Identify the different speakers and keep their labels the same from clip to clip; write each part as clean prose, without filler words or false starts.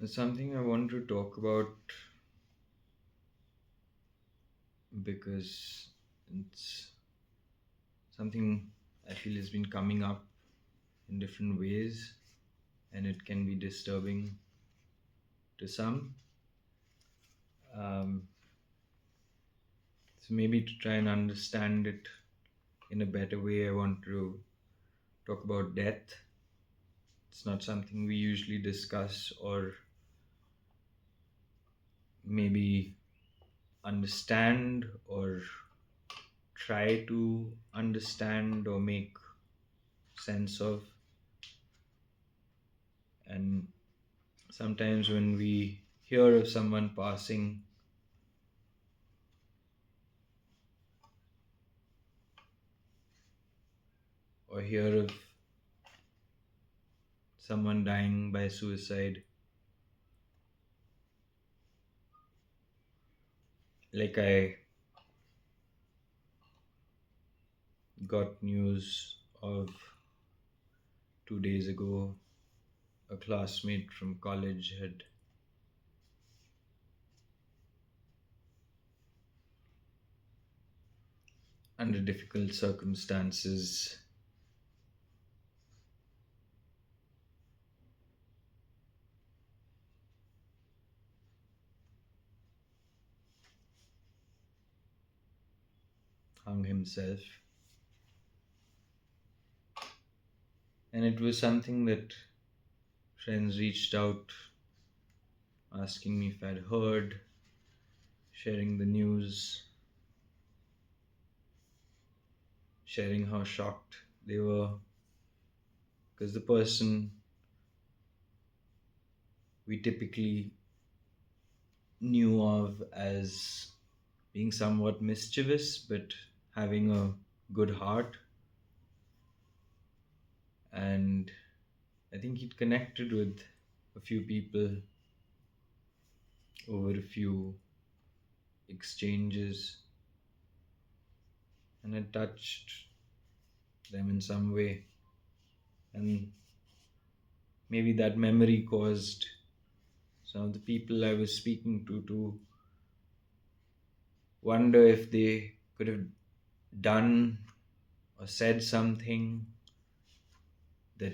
Speaker 1: There's something I want to talk about because it's something I feel has been coming up in different ways and it can be disturbing to some. Um, so maybe to try and understand it in a better way, I want to talk about death. It's not something we usually discuss or maybe understand or try to understand or make sense of. And sometimes when we hear of someone passing or hear of someone dying by suicide, like I got news of 2 days ago, a classmate from college had under difficult circumstances hung himself. And it was something that friends reached out asking me if I'd heard, sharing the news, sharing how shocked they were because the person we typically knew of as being somewhat mischievous but having a good heart. And I think he'd connected with a few people over a few exchanges and had touched them in some way. And maybe that memory caused some of the people I was speaking to wonder if they could have done or said something that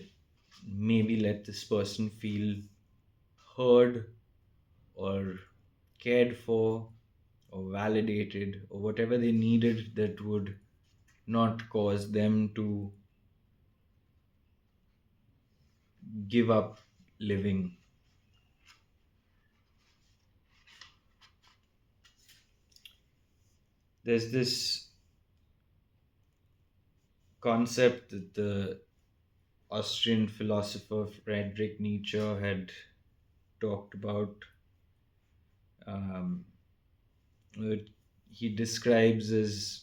Speaker 1: maybe let this person feel heard or cared for or validated or whatever they needed that would not cause them to give up living. There's this concept that the Austrian philosopher Friedrich Nietzsche had talked about. Um, that he describes as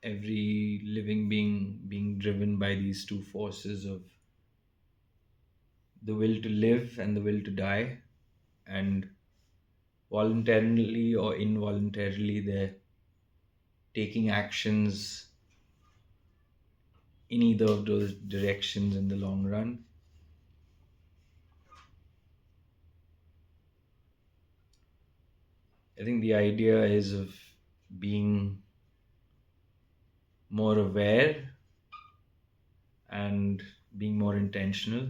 Speaker 1: every living being driven by these two forces of the will to live and the will to die, and voluntarily or involuntarily they're taking actions in either of those directions in the long run. I think the idea is of being more aware and being more intentional,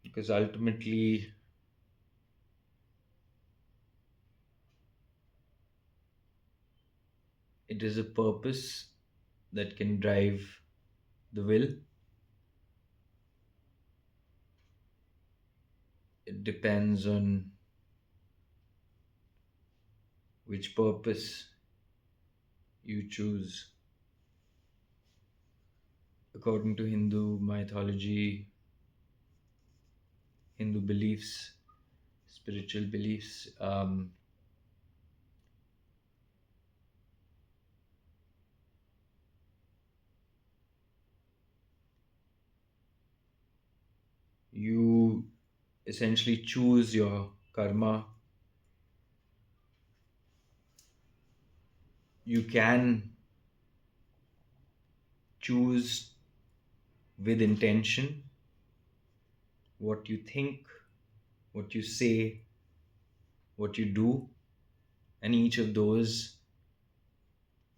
Speaker 1: because ultimately it is a purpose that can drive the will. It depends on which purpose you choose. According to Hindu mythology, Hindu beliefs, spiritual beliefs, you essentially choose your karma. You can choose with intention, what you think, what you say, what you do, and each of those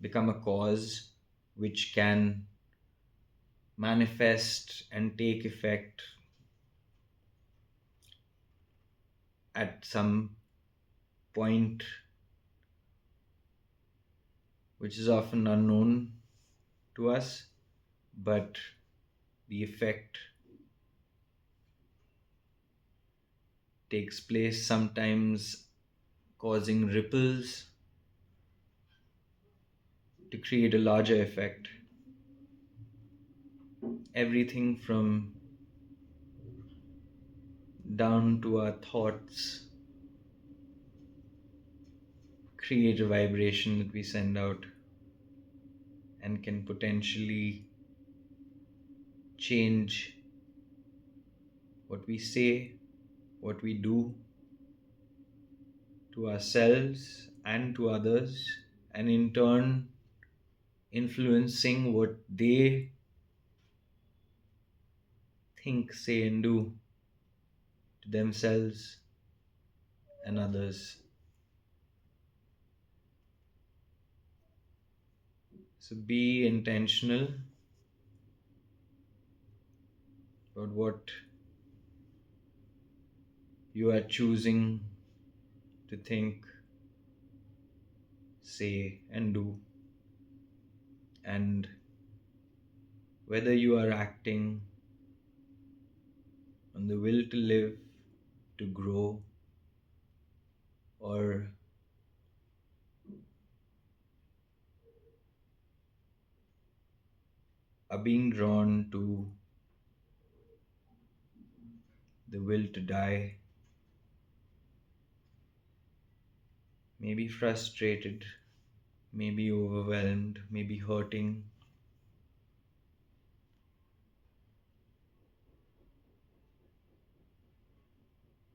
Speaker 1: become a cause which can manifest and take effect at some point which is often unknown to us, but the effect takes place sometimes causing ripples to create a larger effect. Everything from down to our thoughts create a vibration that we send out and can potentially change what we say, what we do to ourselves and to others, and in turn influencing what they think, say, and do to themselves and others. So be intentional about what you are choosing to think, say, and do, and whether you are acting on the will to live, to grow, or are being drawn to the will to die, maybe frustrated, maybe overwhelmed, maybe hurting.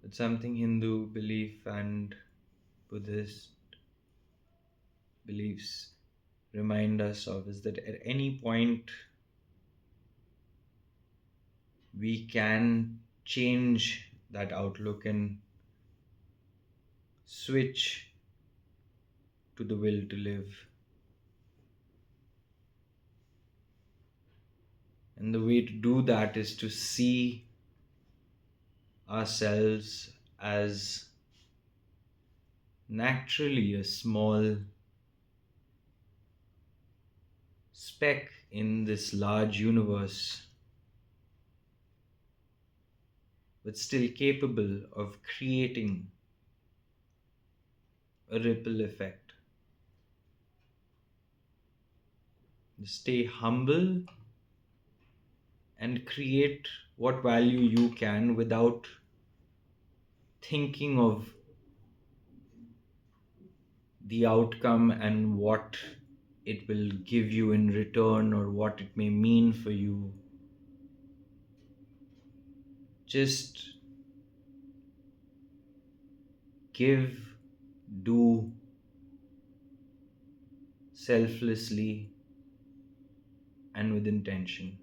Speaker 1: But something Hindu belief and Buddhist beliefs remind us of is that at any point we can change that outlook and switch to the will to live. And the way to do that is to see ourselves as naturally a small speck in this large universe, but still capable of creating a ripple effect. Stay humble and create what value you can without thinking of the outcome and what it will give you in return or what it may mean for you. Just give, do selflessly and with intention.